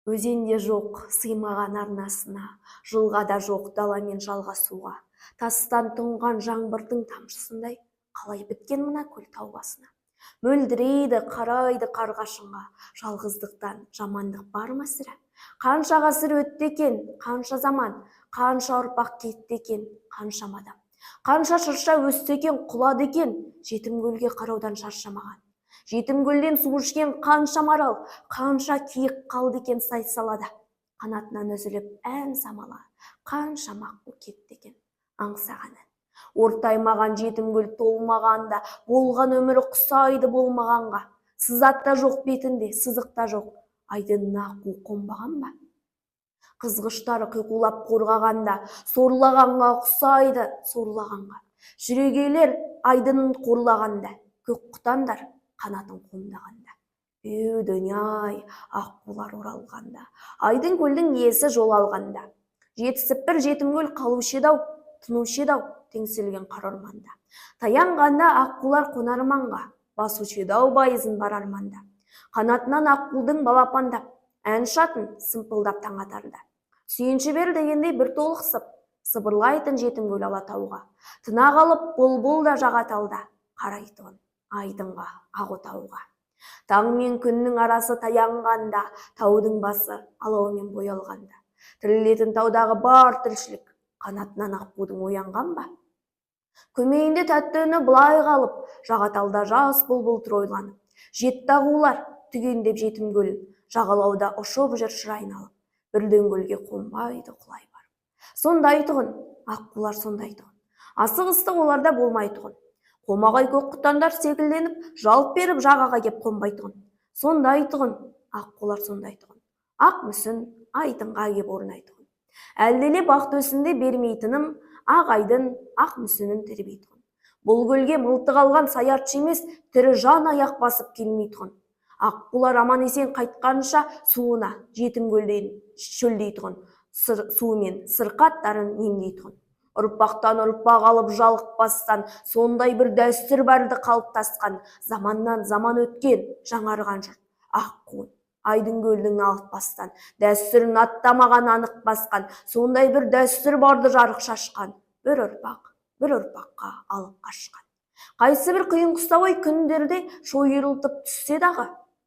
Өзенде жоқ сыймаған арнасына, жылға да жоқ даламен жалғасуға. Тастан тұнған жаңбырдың тамшысындай, қалай біткен мына көл тау басына. Мөлдірейді, қарайды қарғашынға, жалғыздықтан жамандық бар ма сірә? Қанша ғасыр өтті екен, қанша заман, қанша ұрпақ кетті екен, қанша мадам. Қанша шырша өсті екен, құлады екен, жетім көлге қараудан шаршамаған. Жетім көлден су ішкен қанша марал, қанша киік қалды екен сай-салада. Қанатынан үзіліп ән самала, қанша маққу кетті екен аңсағаны. Ортаймаған жетім көл толмағанда, болған өмірі құсайды болмағанға. Сызат та жоқ бетінде, сызық та жоқ, айдынына аққу қонбаған ба? Қызғыштары қиқулап қорғағанда, сорлағанға ұқсайды сорлағанға. Жүрегейлер айдынын қорлағанда, көк құтандар қанатын қомдағанда. Дүние-ай, аққулар оралғанда, айдын көлдің иесі жол алғанда. Жетісіп бір жетім көл қалушы еді-ау, тынушы еді-ау, теңселген қар орманда. Таянғанда аққулар қонар маңға, басушы еді-ау байызын бар арманда. Қанатынан аққудың балапандап, ән шатын сымпылдап таң атарда. Сүйінші бер дегендей бір толықсып, сыбырлайтын жетім көл алатауға. Тына қалып бұлбұл да жағаталда, қарайтын айдынға, ақ отауға. Таң мен күннің арасы таянғанда, таудың басы алаумен боялғанда. Тірілетін таудағы бар тіршілік, қанатынан аққудың оянған ба? Көмейінде тәтті үні былай қалып, жағаталда жас бұлбұл тұр ойланып. Жетті аққулар түгендеп жетім көлін, жағалауда ұшып жүр шыр айналып. Бірден көлге қонбайды құлай барып. Сондай тұғын, аққулар сондай тұғын. Асығысты оларда болмай тұғын. Қомағай көк құтандар секілденіп, жалп беріп жағаға кеп қонбай тұғын. Сондай тұғын, аққулар сондай тұғын. Ақ мүсін айдынға кеп орнай тұғын. Әлделеп ақ төсінде бермейтінім, ақ айдын ақ мүсінін тербей тұғын. Бұл көлге мылтық алған саятшы емес, тірі жан аяқ басып келмей тұғын. Аққулар аман есен қайтқанша суына жетім көлден шөлдей тұғын. Суымен сырқаттарын емдей тұғын. Ұрпақтан ұрпақ алып жалықпастан, сондай бір дәстүр барды қалыптасқан, заманнан заман өткен жаңарған жұрт. Аққуын айдын көлдің алыппастан, дәстүрін аттамаған анық басқан, сондай бір дәстүр барды жарық шашқан, бір ұрпаққа алып қашқан. Қайсы бір қиын қыстауай күндерде шойырылтып түссе дағы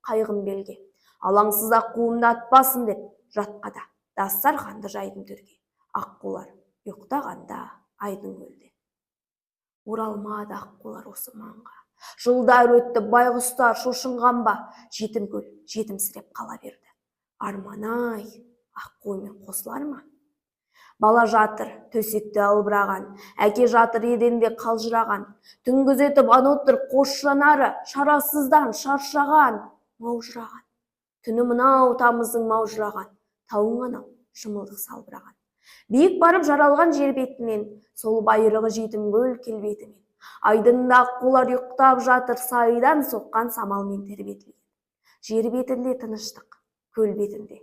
қайғын белге, алаңсыз аққуымды атпасын деп жатқа да дастарханды жайдым төрге. Аққулар ұйықтағанда айдын көлде. Оралмады аққулар осы маңға. Жылдар өтті, байғұстар шошынған ба, жетім көл жетімсіреп қала берді. Арман-ай, аққумен қосылар ма? Бала жатыр төсекте албыраған, әке жатыр еденде қалжыраған, түн күзетіп анотыр қос жанары, шарасыздан шаршаған, маужыраған. Түні мынау тамыздың маужыраған, тауың анау шымылдық салбыраған. Биік барып жаралған жер бетінен, сол байырығы жетім көл келбетімен. Айдында аққулар ұйықтап жатыр, сайдан соққан самалмен тербетілген. Жер бетінде тыныштық, көл бетінде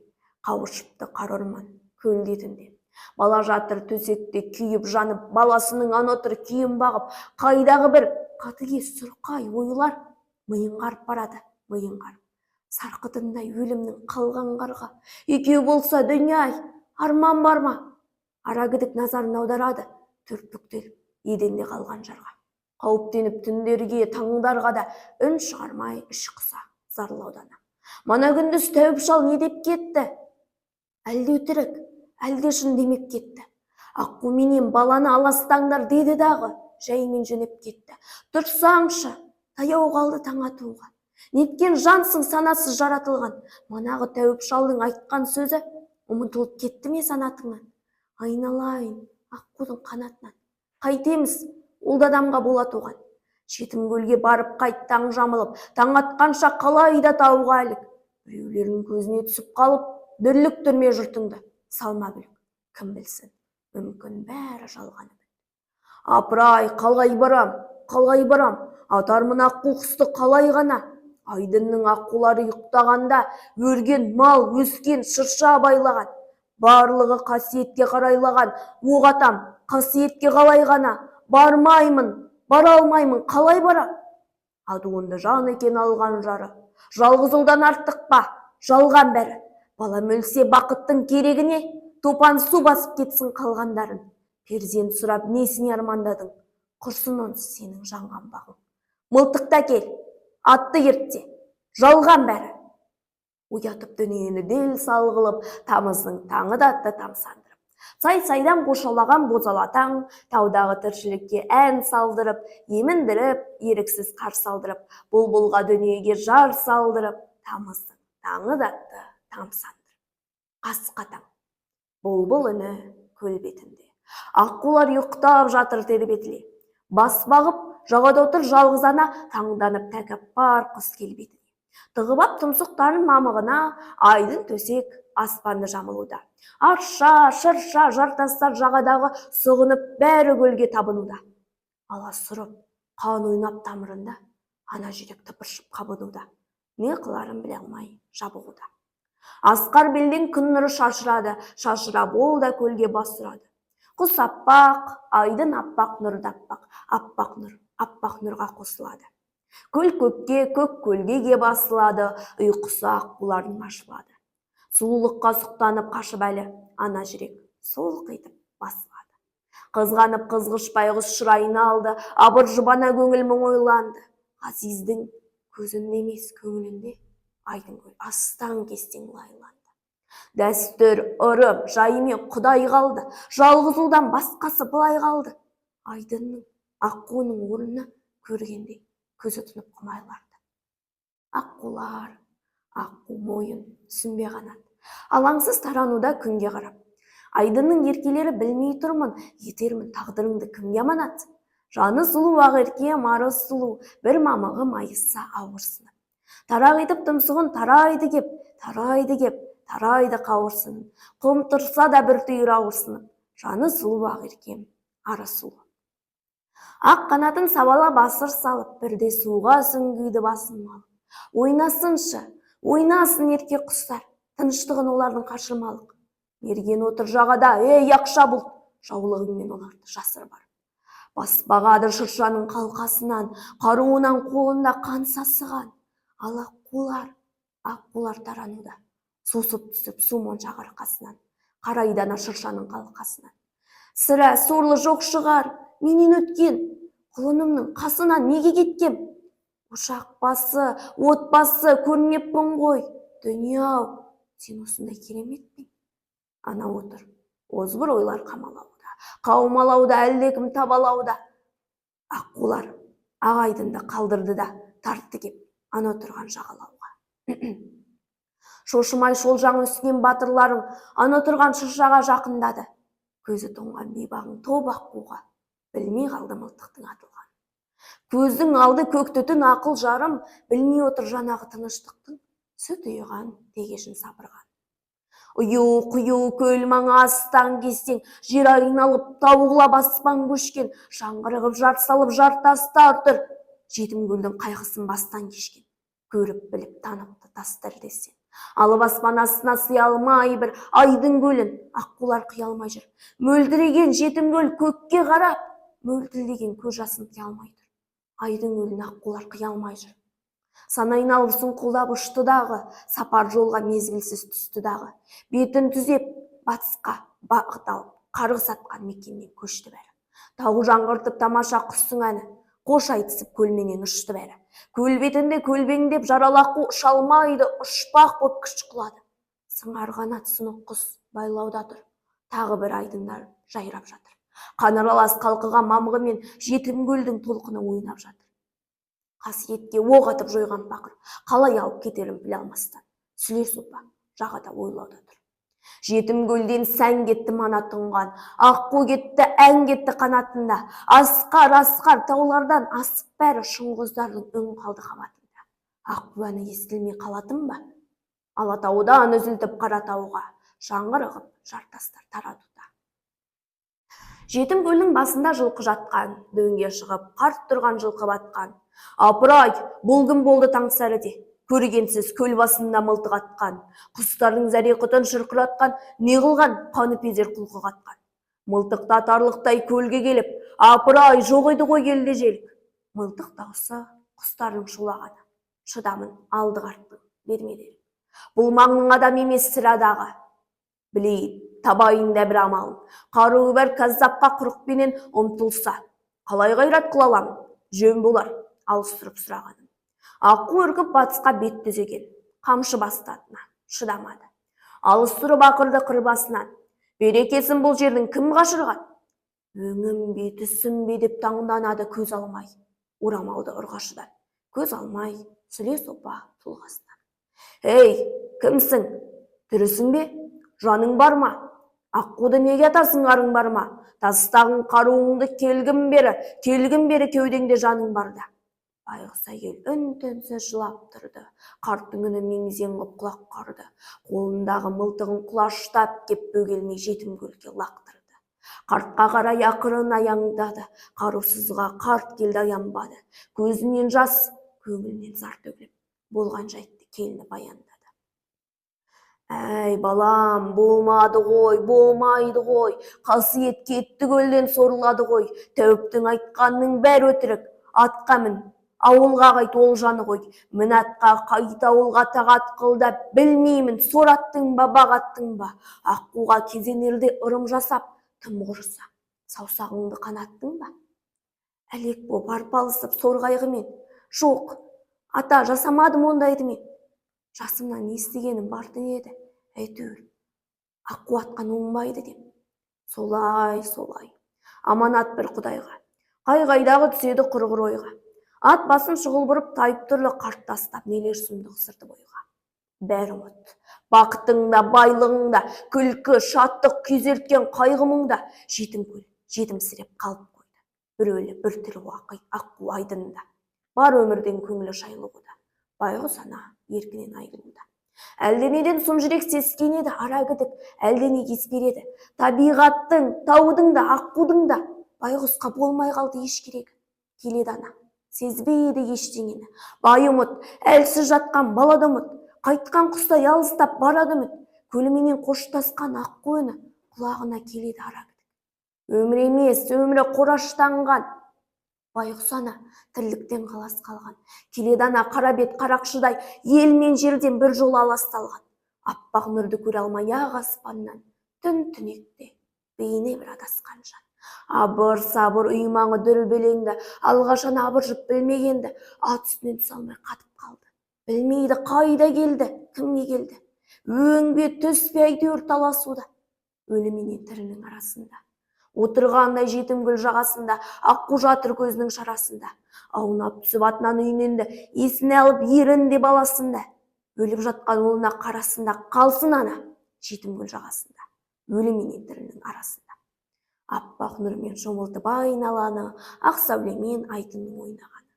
қауышыпты қар орман, көлдетінде. Бала жатыр төсекте күйіп жанып, баласының анотыр күйін бағып, қайдағы бір қатыгез сұрқай ойлар миын қарып барады, миын қарып. Сарқытындай өлімнің қалған қарға, екеу болса дүние-ай, арман бар ма? Арагідік назарын аударады, түртпіктеліп еденде қалған жарға. Қауіптеніп түндерге, таңдарға да үн шығармай іш құса зарлаудана. Мана күндіз тәуіп шал не деп кетті? Әлде өтірік, әлде шын демеп кетті. Аққу менен баланы аластаңдар деді дағы, жаймен жөнеп кетті. Тұрсаңшы, таяу қалды таң атуға. Неткен жансың санасыз жаратылған. Манағы тәуіп шалдың айтқан сөзі ұмытылып кетті ме санатыңнан? Айналайын аққудың қанатынан. Қайтеміз, ол да адамға бола туған. Жетім көлге барып қайт таң жамылып, таң атқанша қалайда тауға әлік. Біреулердің көзіне түсіп қалып, дүрлік түрме жұртыңды салма бүлік. Кім білсін, мүмкін бәрі жалғаны біт. Апыр-ай, қалай барам, атармын аққу құсты қалай ғана. Айдынның аққулары ұйықтағанда, өрген мал, өскен шырша байлаған. Барлығы қасиетке қарайлаған, оқ атам, қасиетке қалай ғана. Бармаймын, бара алмаймын, қалай барам? Адуынды жан екен алған жары. Жалғыз ұлдан артық па, жалған бәрі. Балам өлсе бақыттың керегіне, топан су басып кетсін қалғандарын. Перзент сұрап несіне армандадың, құрсын онсыз сенің жанған бағың. Мылтықта кел, атты ертте, жалған бәрі. Уятып дүниені дел сал қылып, тамыздың таңы да атты тамсандырып. Сай-сайдан қошалаған бозалатаң, таудағы тіршілікке ән салдырып, еміндіріп, еріксіз қарсы алдырып, бұлбұлға дүниеге жар салдырып, тамыздың таңы да атты тамсандырып. Қасқатаң, бұлбұл үні көл бетінде, аққулар ұйықтап жатыр тербетіле. Бас бағып, жағада отыр жалғыз ана, таңданып тәкаппар құс келбетіне. Тығып ап тұмсықтарын мамығына, айдын төсек аспанды жамылуда. Арша, шырша, жартастар жағадағы сұғынып бәрі көлге табынуда. Аласұрып, қан ойнап тамырында, ана жүрек тыпыршып қабынуда. Не қыларын біле алмай жабығуда. Асқар белден күн нұры шашырады, шашырап ол да көлге бас ұрады. Құс аппақ, айдын аппақ нұрды аппақ нұрға қосылады. Көл көкке, көк көлге кеп асылады, ұйқысы аққулардың ашылады. Сұлулыққа сұқтанып қашып әлі, ана жүрек солқ етіп басылады. Қызғанып қызғыш байғұс шырайына алды, абыр жұбана көңіл мұң ойланды. Ғазиздің көзінде емес көңілінде айдын көл астан кестен лайланды. Дәстүр, ырым, жайымен құдай қалды, жалғызудан басқасы былай қалды. Айдынның, аққуының орнына көргенде көзі тұнып құмайларды. Аққулар, аққу мойын, сүмбе қанат, алаңсыз тарануда күнге қарап. Айдынның еркелері білмей тұрмын, етермін тағдырыңды кімге аманат. Жаны сұлу ақ еркем арыз сұлу, бір мамығы майысса ауырсынып. Тарақ етіп тұмсығын тарайды кеп, тарайды қауырсынып. Құм тұрса да бір түйір ауырсынып. Жаны сұлу ақ еркем арыз сұлу. Ақ қанатын сабала басыр салып, бірде суға сүңгиді басын алып. Ойнасыншы, ойнасын ерке құстар, тыныштығын олардың қашырмалық. Мерген отыр жағада, ей ақша бұлт, жаулығыңмен оларды жасыр бар. Баспағады шыршаның қалқасынан, қаруынан қолында қан сасыған. Ал аққулар тарануда, сусып түсіп сумон жағарқасынан, қарайдана шыршаның қалқасынан. Сірә сорлы жоқ шығар, менен өткен, құлынымның қасынан неге кеткем? Ошақ басы, от басы көрмеппін ғой. Дүние-ау, сен осындай керемет пең? Ана отыр, озбыр ойлар қамалауда, қаумалауда, әлдекім табалауда. Аққулар ақ айдынды қалдырды да тартты кеп ана тұрған жағалауға. Шошымай шолжаң үстінен батырларың ана тұрған шыршаға жақындады. Көзі тоңған бейбағың топ аққуға білмей қалды мылтықтың атылған. Көздің алды көк түтін ақыл жарым, білмей отыр жанағы тыныштықтың, сүт ұйыған тегешін сабырған. Ұю көл маңы астан кестен, жер айналып тауғыла баспан көшкен, жаңғырығып жар салып жартастар тұр, жетім көлдің қайғысын бастан кешкен. Көріп біліп таныпты тастар десен, алып аспан астына сыя алмай бір айдын көлін аққулар қия алмай жүр. Мөлдіреген жетім көл көкке қарап, мөлтілдеген көз жасын тия алмай тұр. Айдын көлін аққулар қия алмай жүр. Сан айналып сұңқылдап ұшты дағы, сапар жолға мезгілсіз түсті дағы. Бетін түзеп батысқа бағыт алып, қарғыс атқан мекеннен көшті бәрі. Тау жаңғыртып тамаша құстың әні, қош айтысып көлменен ұшты бәрі. Көл бетінде көлбеңдеп жаралы аққу ұша алмайды, ұшпақ боп күш қылады. Сыңар қанат сұнық құс байлауда тұр, тағы бір айдындар жайрап жатыр. Қанаралас қалқыған мамығымен жетім көлдің толқыны ойнап жатыр. Қасиетке оқ атып жойған пақыр, қалай алып кетерін біле алмастан, сүле сопа жағада ойлауда тұр. Жетім көлден сән кетті мана тұнған, аққу кетті, ән кетті қанатында. Асқар таулардан асып бәрі шыңғыздардың үн қалды қабатында. Аққу әні естілмей қалатын ба? Алатаудан үзілтіп Қаратауға, жаңғырығып жартастар таратуда. Жетім көлдің басында жылқы жатқан, дөңге шығып қарт тұрған жылқы батқан. Апыр-ай, бұл кім болды таңсәріде? Көргенсіз көл басында мылтық атқан, құстардың зәре-құтын шырқыратқан, не қылған қаныпезер құлқы қатқан. Мылтықта атарлықтай көлге келіп, апыр-ай, жоқ еді ғой келді желік. Мылтық даусы құстардың шулағаны, шыдамын алды қарттың бермеді. Бұл маңның адам емес сірадағы. Білейін, табайын да бір амалын. Қаруы бар кәззапқа құрықпенен ұмтылса, қалай қайрат қыла аламын? Жөн болар, алыстырып сұрағаным. Аққу үркіп батысқа бет түзеген, қамшы бастатына шыдамады. Алыстырып ақырды қырбасынан. Берекесін бұл жердің кім қашырған? Өңім бе, түсім бе деп таңданады көз алмай. Орамалды ұрғашыдан көз алмай, сүле сопа тұлғасынан. Ей, кімсің? Тірісің бе? Жаның бар ма? Аққуды неге атасың, арың бар ма? Тастағын қаруыңды келгім бері кеудеңде жаның барда. Байғұс әйел үн-түнсіз жылап тұрды. Қарттың үні меңзең ғып құлақ қарды. Қолындағы мылтығын құлаштап кеп бөгелмей жетім көлге лақтырды. Қартқа қарай ақырын аяңдады. Қарусызға қарт келді аянбады. Көзінен жас, көңілінен зар төгіліп, болған жайтты келіні баяндады. Әй балам, болмайды болмайды ғой. Қасиет кетті көлден сорлады ғой. Тәуіптің айтқанның бәрі өтірік. Атқа мін, ауылға қайт, ол жаны ғой. Мін атқа қайт, ауылға тағат қылда, білмеймін, сораттың ба, бағаттың ба. Аққуға кезенерде ырым жасап, тым құрыса, саусағыңды қанаттың ба? Әлек боп арпалысып сорғайғымен. Жоқ, ата, жасамадым ондайды мен. Жасымнан естігенім бардың еді. Әйтеуір, аққу атқан оңбайды деп. Солай. Аманат бір құдайға. Қай-қайдағы түседі құрғыр ойға. Ат басын шұғыл бұрып тайып тұрлы қарт тастап, нелер сұмдық сырты бойға. Бәрі ұмыт. Бақытыңда, байлығыңда, күлкі, шаттық күйзелткен қайғымыңда жетім көл, жетімсіреп қалып қойды. Бір өлі, бір тірі аққу айдында. Бар өмірден көңілі шайлығуда. Байғұс ана еркінен айырылуда. Әлденеден сұм жүрек сескенеді, ара гідік, әлдене ес береді. Табиғаттың, таудың да, аққудың да байғұсқа болмай қалды еш керегі. Келеді ана, сезбейді ештеңені. Бай ұмыт, әлсіз жатқан балады ұмыт, қайтқан құстай алыстап барады үміт. Көліменен қоштасқан аққу үні құлағына келеді ара гідік. Өмір емес, өмірі қораштанған. Байғұс ана тірліктен қалас қалған. Келеді ана қара бет қарақшыдай, ел мен жерден бір жол аласталған. Аппақ нұрды көре алмай ақ аспаннан, түн-түнекте бейне бір адасқан жан. Абыр-сабыр ұймаңы дүрбелеңді, алғашан абыржып білмегенді, ат үстінен түсе алмай қатып қалды. Білмейді қайда келді, кімге келді. Өңбе түспе әйтеуір таласуда. Өліменен тірінің арасында. Отырғандай жетім гүл жағасында, аққу жатыр көзінің шарасында. Аунап түсіп атынан үйіненді, есіне алып ерінде баласында. Өліп жатқан ұлына қарасында қалсын ана, жетім гүл жағасында. Өліменен тірінің арасында. Аппақ нұрмен шомылтып айналаны, ақ сәулемен айтынның ойнағаны.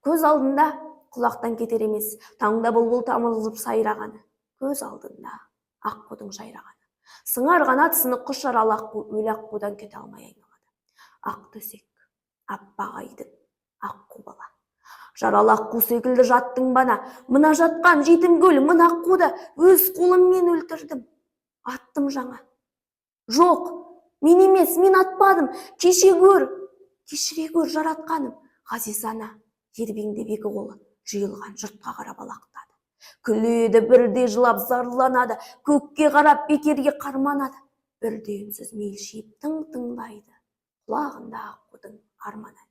Көз алдында құлақтан кетер емес, таңда бұлбұл тамылғызып сайрағаны. Көз алдында аққудың жайрағаны. Сыңар қанат сынық құш жаралы аққу, өлі аққудан кете алмай айналады. Ақ төсек, аппақ айдын, аққу бала. Жаралы аққу секілді жаттың бана, мына жатқан жетім көл, мына аққуды өз қолыммен өлтірдім. Аттым жаңа. Жоқ, мен емес, мен атпадым. Кешіре көр жаратқаным. Ғазиз ана, ербеңдеп екі қолы жиылған жұртқа қарап алақтады. Күледі, бірде жылап зарланады, көкке қарап бекерге қарманады. Бірде үнсіз мелшиіп тыңдайды, құлағында аққудың арманы.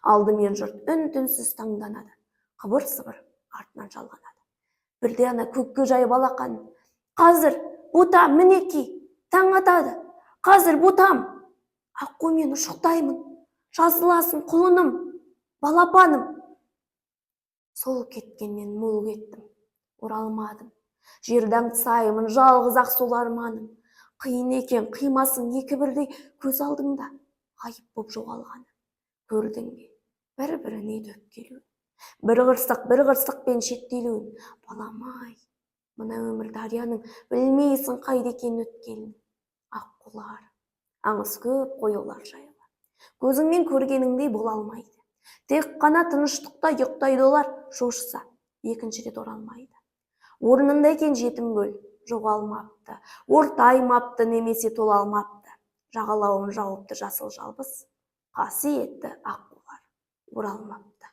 Алдымен жұрт үн-түнсіз таңданады, қыбыр-сыбыр артынан жалғанады. Бірде ана көкке жайып алақанын. Қазір ботам, мінеки, таң атады. Қазір ботам, аққумен ұшықтаймын. Жазыласын құлыным, балапаным. Сол кеткеннен мол кеттім. Оралмадым. Жердің сайымын, жалғыз ақ сол арманым. Қиын екен, қимасың екі бірдей көз алдыңда ғайып боп жоғалғаны. Көрдің бе, бір-біріне дөп келуін. Бір қырсықпен шеттелуін. Балам-ай, мына өмір дарияның білмейсің қайда екенін өткенін. Аққулар, аңыз көп қояулар жайылар. Көзіңмен көргеніңдей бола алмайды. Тек қана тыныштықта ұйықтайды олар, шошса, екінші рет оралмайды. Орнында екен жетім көл, жоғалмапты, ортаймапты, немесе тола алмапты. Жағалауын жауыпты жасыл жалбыз, қасиетті аққулар оралмапты.